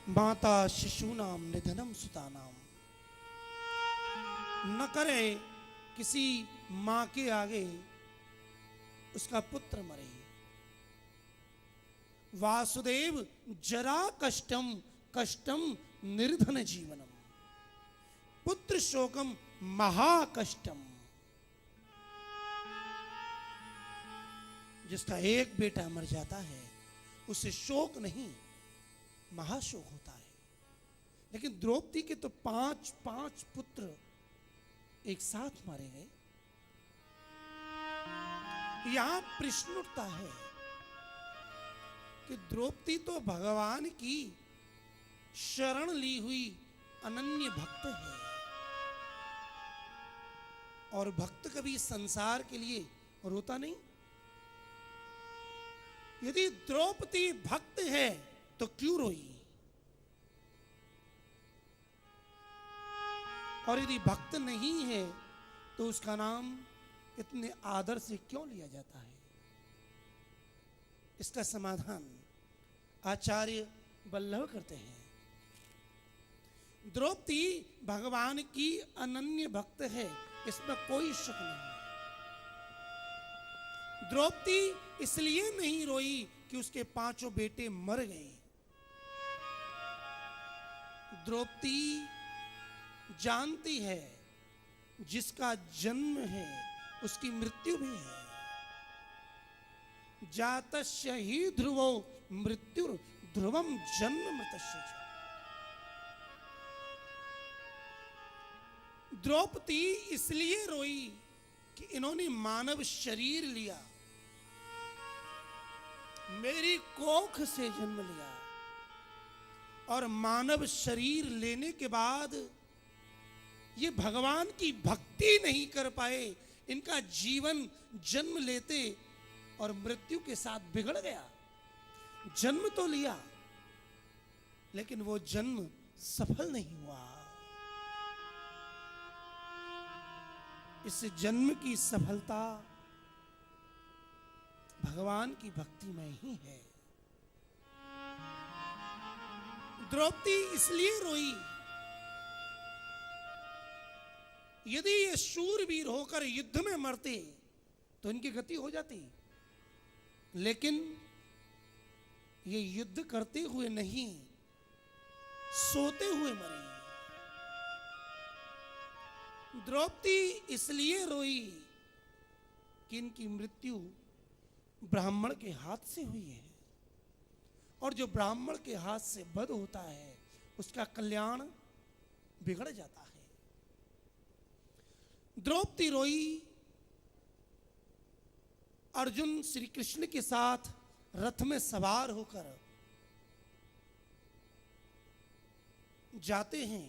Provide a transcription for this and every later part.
माता शिशूनाम निधनम सुतानाम। न करे किसी मां के आगे उसका पुत्र मरे। वासुदेव जरा कष्टम कष्टम निर्धन जीवनम, पुत्र शोकम महाकष्टम। जिसका एक बेटा मर जाता है उसे शोक नहीं महाशोक होता है। लेकिन द्रौपदी के तो पांच पुत्र एक साथ मारे गए। यहां प्रश्न उठता है कि द्रौपदी तो भगवान की शरण ली हुई अनन्य भक्त है, और भक्त कभी संसार के लिए रोता नहीं। यदि द्रौपदी भक्त है तो क्यों रोई, और यदि भक्त नहीं है तो उसका नाम इतने आदर से क्यों लिया जाता है? इसका समाधान आचार्य वल्लभ करते हैं। द्रौपदी भगवान की अनन्य भक्त है, इसमें कोई शक नहीं। द्रौपदी इसलिए नहीं रोई कि उसके पांचों बेटे मर गए। द्रौपदी जानती है जिसका जन्म है उसकी मृत्यु भी है। जातस्य ही ध्रुवो मृत्यु ध्रुवम जन्म मृतस्य च। द्रौपदी इसलिए रोई कि इन्होंने मानव शरीर लिया, मेरी कोख से जन्म लिया, और मानव शरीर लेने के बाद ये भगवान की भक्ति नहीं कर पाए। इनका जीवन जन्म लेते और मृत्यु के साथ बिगड़ गया। जन्म तो लिया लेकिन वो जन्म सफल नहीं हुआ। इस जन्म की सफलता भगवान की भक्ति में ही है। द्रौपदी इसलिए रोई, यदि ये शूरवीर होकर युद्ध में मरते तो इनकी गति हो जाती, लेकिन ये युद्ध करते हुए नहीं, सोते हुए मरे। द्रौपदी इसलिए रोई कि इनकी मृत्यु ब्राह्मण के हाथ से हुई है, और जो ब्राह्मण के हाथ से वध होता है उसका कल्याण बिगड़ जाता है। द्रौपदी रोई अर्जुन श्री कृष्ण के साथ रथ में सवार होकर जाते हैं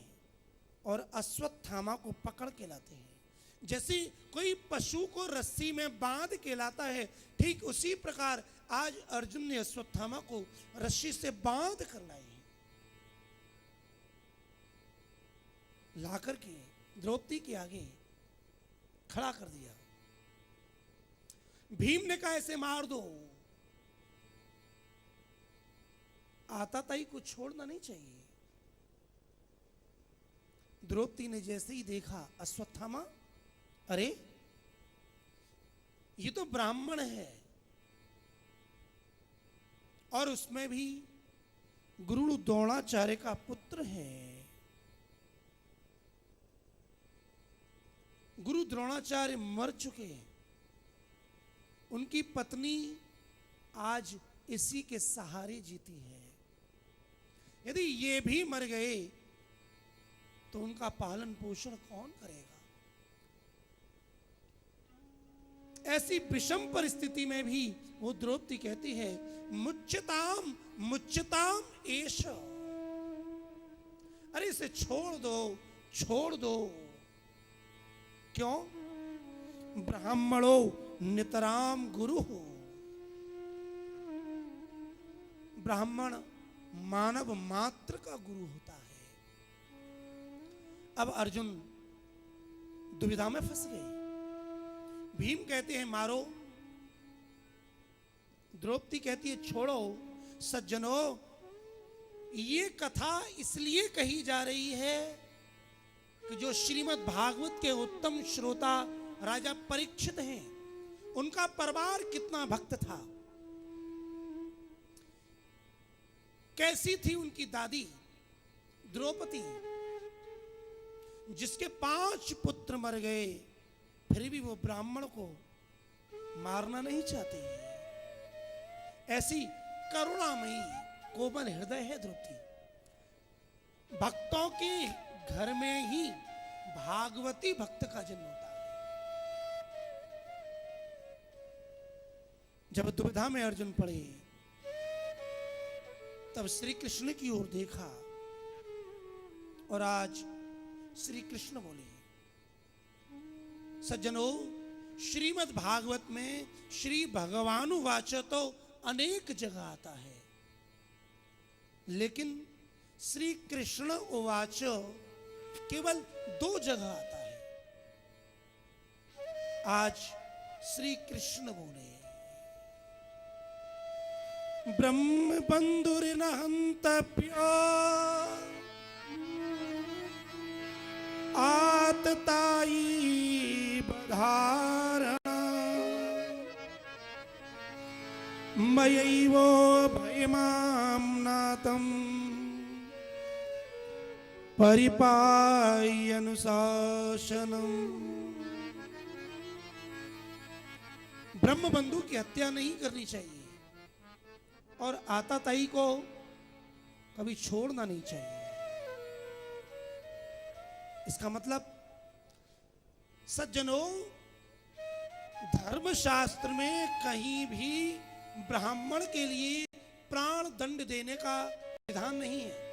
और अश्वत्थामा को पकड़ के लाते हैं। जैसे कोई पशु को रस्सी में बांध के लाता है, ठीक उसी प्रकार आज अर्जुन ने अश्वत्थामा को रस्सी से बांध कर लाई, लाकर के द्रौपदी के आगे खड़ा कर दिया। भीम ने कहा ऐसे मार दो, आताताई को छोड़ना नहीं चाहिए। द्रौपदी ने जैसे ही देखा अश्वत्थामा, अरे ये तो ब्राह्मण है, और उसमें भी गुरु द्रोणाचार्य का पुत्र है। गुरु द्रोणाचार्य मर चुके, उनकी पत्नी आज इसी के सहारे जीती है। यदि ये भी मर गए तो उनका पालन पोषण कौन करेगा? ऐसी विषम परिस्थिति में भी वो द्रौपदी कहती है मुच्यताम मुच्यताम एष, अरे इसे छोड़ दो, छोड़ दो। क्यों? ब्राह्मणो नितराम गुरु हो। ब्राह्मण मानव मात्र का गुरु होता है। अब अर्जुन दुविधा में फंस गए। भीम कहते हैं मारो, द्रौपदी कहती है छोड़ो। सज्जनों, ये कथा इसलिए कही जा रही है कि जो श्रीमद् भागवत के उत्तम श्रोता राजा परीक्षित हैं, उनका परिवार कितना भक्त था। कैसी थी उनकी दादी द्रौपदी, जिसके 5 पुत्र मर गए, फिर भी वो ब्राह्मण को मारना नहीं चाहती। ऐसी करुणामयी कोमल हृदय है द्रौपदी। भक्तों के घर में ही भागवती भक्त का जन्म होता है। जब दुविधा में अर्जुन पड़े, तब श्री कृष्ण की ओर देखा और आज श्री कृष्ण बोले। सज्जनों, श्रीमद् भागवत में श्री भगवानुवाच तो अनेक जगह आता है, लेकिन श्री कृष्ण उवाच केवल 2 जगह आता है। आज श्री कृष्ण बोले। ब्रह्म बंधुर्न हन्तव्यो आततायी बधारण मयैवो भयमाम्नातं परिपायनुशासनम्। ब्रह्म बंधु की हत्या नहीं करनी चाहिए और आताताई को कभी छोड़ना नहीं चाहिए। इसका मतलब सज्जनों, धर्मशास्त्र में कहीं भी ब्राह्मण के लिए प्राण दंड देने का विधान नहीं है।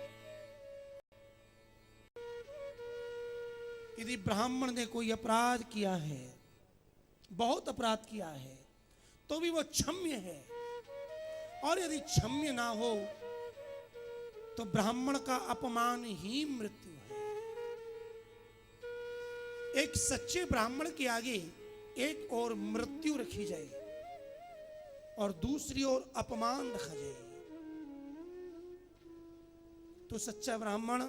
यदि ब्राह्मण ने कोई अपराध किया है, बहुत अपराध किया है, तो भी वो क्षम्य है। और यदि क्षम्य ना हो तो ब्राह्मण का अपमान ही मृत्यु है। एक सच्चे ब्राह्मण के आगे एक और मृत्यु रखी जाए और दूसरी ओर अपमान रखा जाए, तो सच्चा ब्राह्मण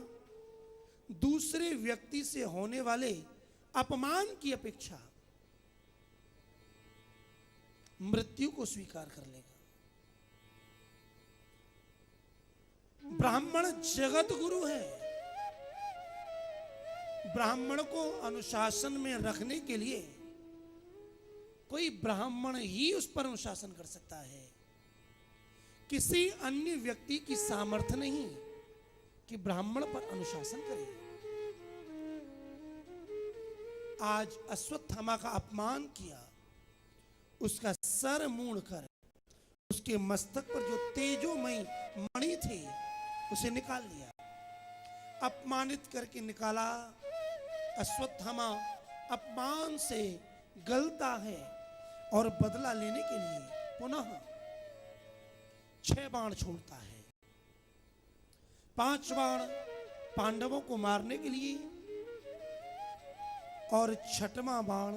दूसरे व्यक्ति से होने वाले अपमान की अपेक्षा मृत्यु को स्वीकार कर लेगा। ब्राह्मण जगत गुरु है। ब्राह्मण को अनुशासन में रखने के लिए कोई ब्राह्मण ही उस पर अनुशासन कर सकता है। किसी अन्य व्यक्ति की सामर्थ्य नहीं कि ब्राह्मण पर अनुशासन करे। आज अश्वत्थामा का अपमान किया, उसका सर मूंड कर उसके मस्तक पर जो तेजोमयी मणि थे उसे निकाल लिया। अपमानित करके निकाला। अश्वत्थामा अपमान से गलता है और बदला लेने के लिए पुनः 6 बाण छोड़ता है। 5 बाण पांडवों को मारने के लिए और 6वां बाण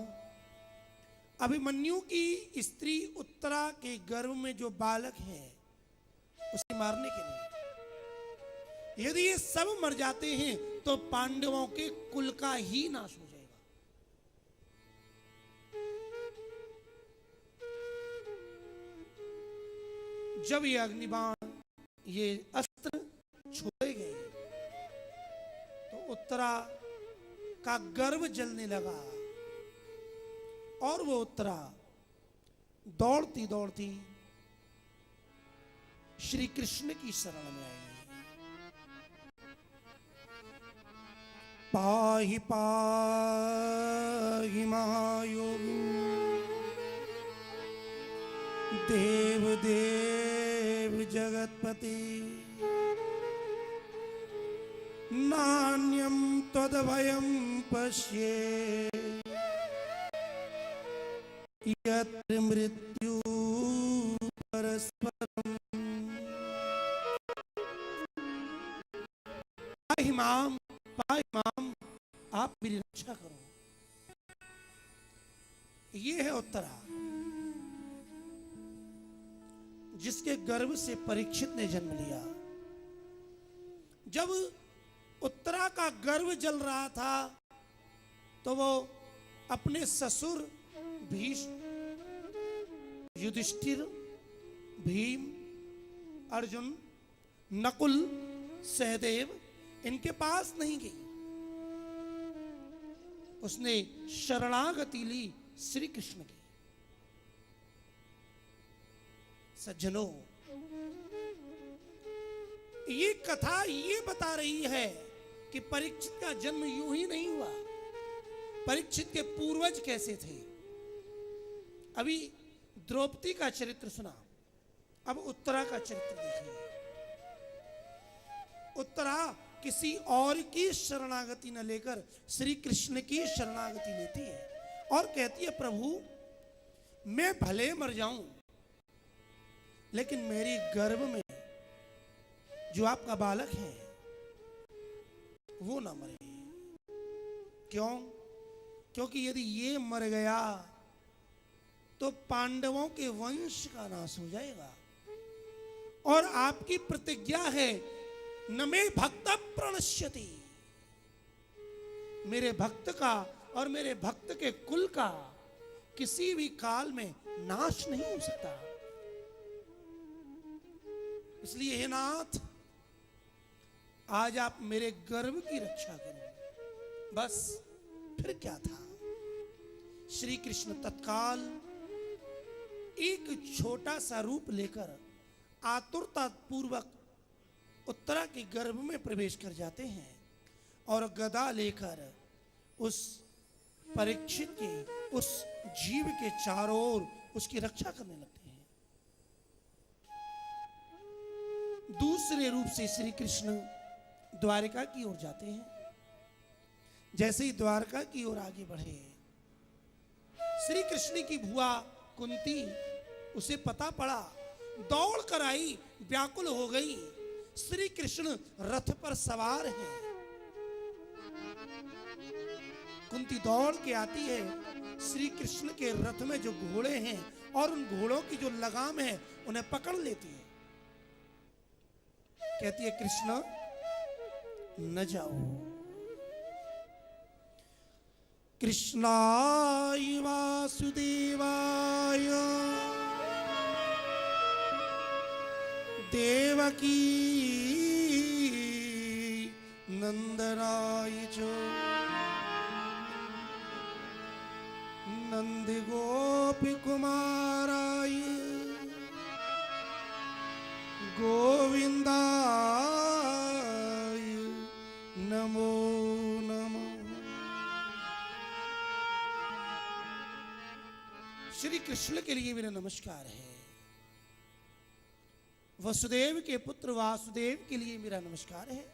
अभिमन्यु की स्त्री उत्तरा के गर्भ में जो बालक है उसे मारने के लिए। यदि ये सब मर जाते हैं तो पांडवों के कुल का ही नाश हो जाएगा। जब ये अग्निबाण, ये अस्त्र छोड़े गए तो उत्तरा का गर्भ जलने लगा और वो उत्तरा दौड़ती दौड़ती श्री कृष्ण की शरण में आई। पाहि पाहि महायोगी देव देव जगतपति नान्यं त्वदभयं पश्ये यत्र मृत्यु परस्परम्। पाहि मां, पाहि मां, आप मेरी रक्षा करो। ये है उत्तरा, जिसके गर्भ से परीक्षित ने जन्म लिया। जब उत्तरा का गर्भ जल रहा था तो वो अपने ससुर भीष्म, युधिष्ठिर, भीम, अर्जुन, नकुल, सहदेव इनके पास नहीं गई। उसने शरणागति ली श्री कृष्ण की। सज्जनों, ये कथा ये बता रही है कि परीक्षित का जन्म यूं ही नहीं हुआ। परीक्षित के पूर्वज कैसे थे। अभी द्रौपदी का चरित्र सुना, अब उत्तरा का चरित्र देखिए। उत्तरा किसी और की शरणागति न लेकर श्री कृष्ण की शरणागति लेती है और कहती है, प्रभु मैं भले मर जाऊं लेकिन मेरी गर्भ में जो आपका बालक है वो ना मरे। क्यों? क्योंकि यदि ये मर गया तो पांडवों के वंश का नाश हो जाएगा और आपकी प्रतिज्ञा है, न मे भक्त प्रणश्यति, मेरे भक्त का और मेरे भक्त के कुल का किसी भी काल में नाश नहीं हो सकता। इसलिए हे नाथ, आज आप मेरे गर्भ की रक्षा करो। बस फिर क्या था। श्री कृष्ण तत्काल एक छोटा सा रूप लेकर आतुरता पूर्वक उत्तरा के गर्भ में प्रवेश कर जाते हैं और गदा लेकर उस परीक्षित के, उस जीव के चारों ओर उसकी रक्षा करने लगते हैं। दूसरे रूप से श्री कृष्ण द्वारिका की ओर जाते हैं। जैसे ही द्वारका की ओर आगे बढ़े, श्री कृष्ण की भुआ कुंती, उसे पता पड़ा, दौड़ कर आई, व्याकुल हो गई। श्री कृष्ण रथ पर सवार हैं। कुंती दौड़ के आती है, श्री कृष्ण के रथ में जो घोड़े हैं और उन घोड़ों की जो लगाम है उन्हें पकड़ लेती है। कहती है, कृष्ण न जाओ। कृष्णाय वासुदेवाय देवकी नंदनाय च नंद गोपी कुमाराय गोविंदाय नमो नमः। श्री कृष्ण के लिए मेरा नमस्कार है। वसुदेव के पुत्र वासुदेव के लिए मेरा नमस्कार है।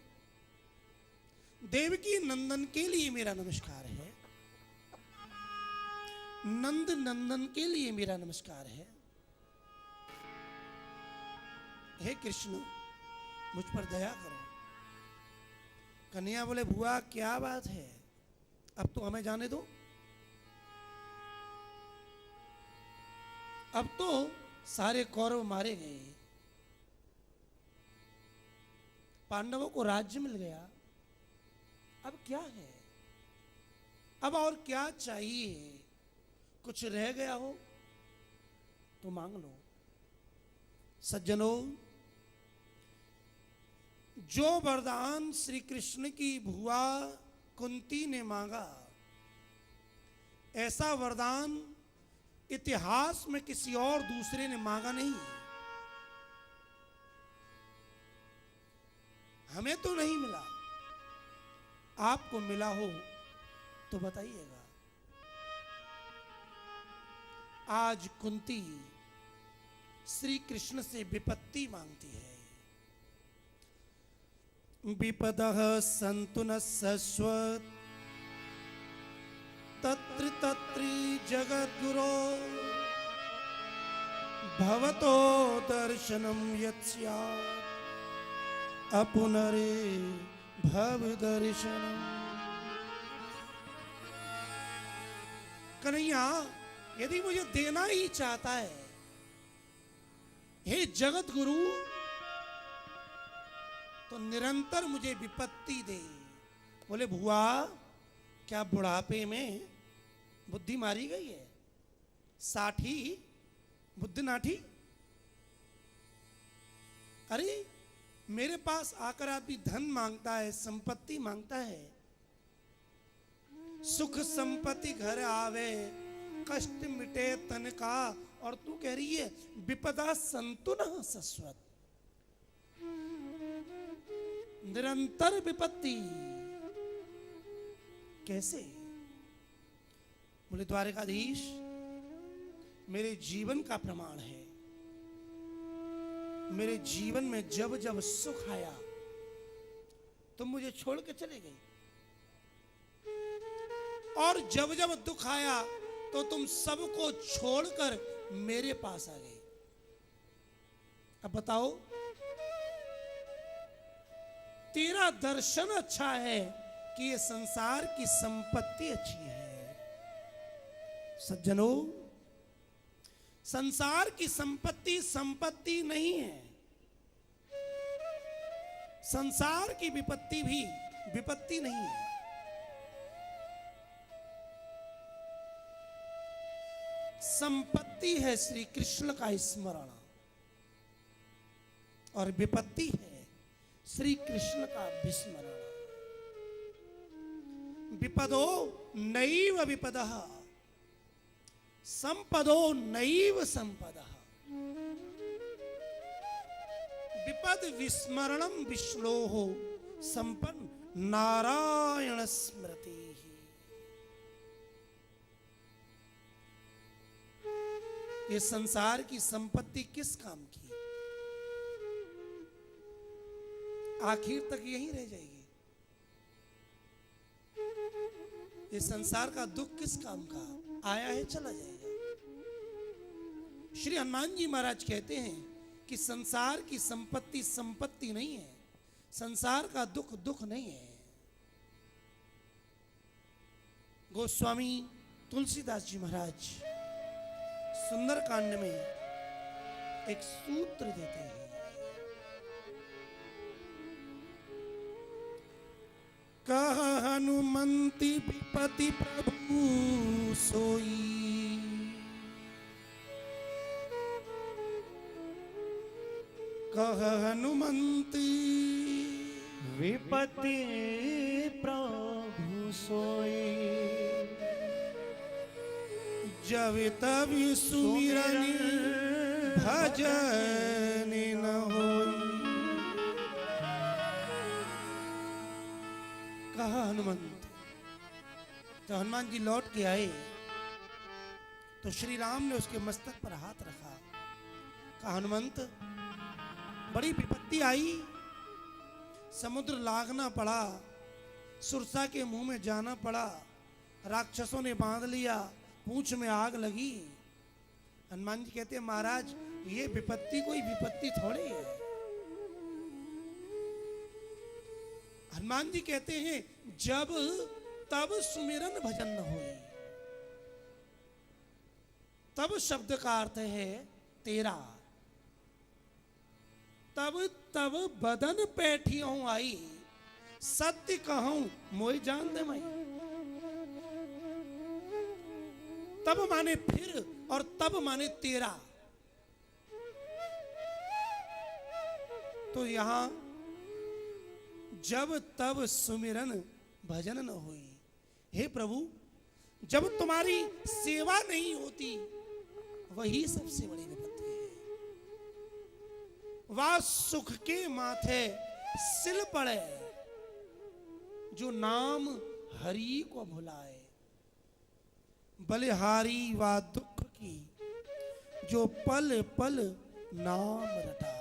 देवकी नंदन के लिए मेरा नमस्कार है। नंद नंदन के लिए मेरा नमस्कार है। हे कृष्ण, मुझ पर दया करो। कन्हैया बोले, बुआ क्या बात है, अब तो हमें जाने दो। अब तो सारे कौरव मारे गए, पांडवों को राज्य मिल गया, अब क्या है, अब और क्या चाहिए? कुछ रह गया हो तो मांग लो। सज्जनों, जो वरदान श्री कृष्ण की भुआ कुंती ने मांगा, ऐसा वरदान इतिहास में किसी और दूसरे ने मांगा नहीं। हमें तो नहीं मिला, आपको मिला हो तो बताइएगा। आज कुंती श्री कृष्ण से विपत्ति मांगती है। विपदः सन्तु न शश्वत् तत्र तत्र जगद्गुरो भवतो दर्शनं यत्स्यात् अपुनरे भव दर्शनम्। कन्हैया, यदि मुझे देना ही चाहता है, हे जगत गुरु, तो निरंतर मुझे विपत्ति दे। बोले भुआ, क्या बुढ़ापे में बुद्धि मारी गई है? साठी बुद्धि नाठी? अरे मेरे पास आकर आदमी धन मांगता है, संपत्ति मांगता है, सुख संपत्ति घर आवे, कष्ट मिटे तन का, और तू कह रही है विपदा संतु न सस्वत। निरंतर विपत्ति कैसे? बोले द्वारकाधीश, मेरे जीवन का प्रमाण है। मेरे जीवन में जब जब सुख आया तुम मुझे छोड़ के चले गई, और जब जब दुख आया तो तुम सबको छोड़कर मेरे पास आ गए। अब बताओ, तेरा दर्शन अच्छा है कि ये संसार की संपत्ति अच्छी है? सज्जनों, संसार की संपत्ति संपत्ति नहीं है। संसार की विपत्ति भी विपत्ति नहीं है। संपत्ति है श्री कृष्ण का स्मरण, और विपत्ति है श्री कृष्ण का विस्मरण। विपदो नैव विपदः, संपदो नैव संपदः। विपद विस्मरणम विश्लोह संपन्न नारायण स्मृति। ये संसार की संपत्ति किस काम की? आखिर तक यही रह जाएगी। ये संसार का दुख किस काम का? आया है चला जाएगा। श्री हनुमान जी महाराज कहते हैं कि संसार की संपत्ति संपत्ति नहीं है, संसार का दुख दुख नहीं है। गोस्वामी तुलसीदास जी महाराज सुंदर कांड में एक सूत्र देते हैं। कह हनुमंति विपति प्रभु सोई, कह हनुमंति विपति प्रभु सोई, जब तभी सुमिरन भजन न होई। कहा हनुमंत। तो हनुमान जी लौट के आए तो श्री राम ने उसके मस्तक पर हाथ रखा। कहा हनुमंत, बड़ी विपत्ति आई, समुद्र लागना पड़ा, सुरसा के मुंह में जाना पड़ा, राक्षसों ने बांध लिया, पूंछ में आग लगी। हनुमान जी कहते हैं महाराज, ये विपत्ति कोई विपत्ति थोड़ी है। हनुमान जी कहते हैं जब तब सुमिरन भजन न होई। तब शब्द का अर्थ है तेरा। तब तब बदन पैठियों आई, सत्य कहूं मोई जान दे मई। तब माने फिर, और तब माने तेरा। तो यहां जब तब सुमिरन भजन न हुई। हे प्रभु, जब तुम्हारी सेवा नहीं होती वही सबसे बड़ी विपत्ति है। वह सुख के माथे सिल पड़े जो नाम हरि को भुलाए, बलिहारी व दुख की जो पल पल नाम रटाए।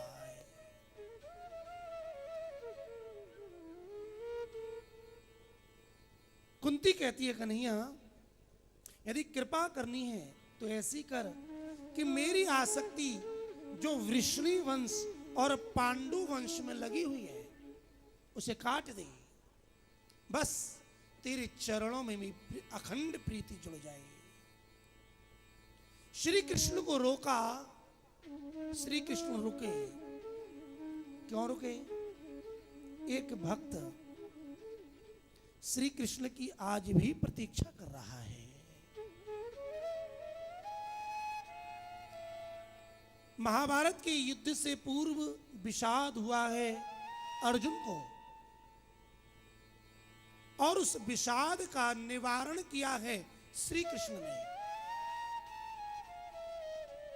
कुंती कहती है कन्हैया, यदि कृपा करनी है तो ऐसी कर कि मेरी आसक्ति जो वृष्णि वंश और पांडु वंश में लगी हुई है उसे काट दे। बस तेरे चरणों में भी अखंड प्रीति जुड़ जाए। श्री कृष्ण को रोका, श्री कृष्ण रुके। क्यों रुके? एक भक्त श्री कृष्ण की आज भी प्रतीक्षा कर रहा है। महाभारत के युद्ध से पूर्व विषाद हुआ है अर्जुन को, और उस विषाद का निवारण किया है श्री कृष्ण ने।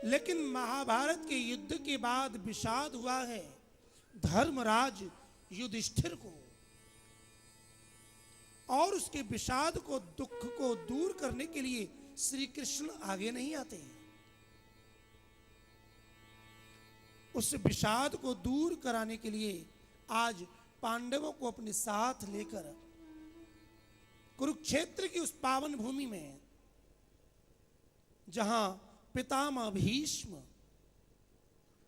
लेकिन महाभारत के युद्ध के बाद विषाद हुआ है धर्मराज युधिष्ठिर को, और उसके विषाद को, दुख को दूर करने के लिए श्री कृष्ण आगे नहीं आते। उस विषाद को दूर कराने के लिए आज पांडवों को अपने साथ लेकर कुरुक्षेत्र की उस पावन भूमि में, जहां पितामह भीष्म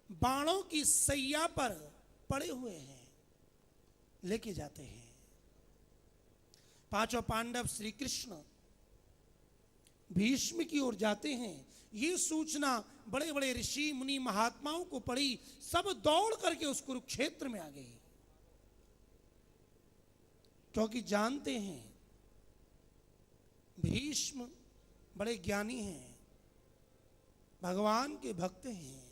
बाणों की सैया पर पड़े हुए हैं, लेके जाते हैं। पांचों पांडव श्री कृष्ण भीष्म की ओर जाते हैं। ये सूचना बड़े बड़े ऋषि मुनि महात्माओं को पड़ी, सब दौड़ करके उस कुरुक्षेत्र में आ गए, क्योंकि जानते हैं भीष्म बड़े ज्ञानी हैं, भगवान के भक्त हैं।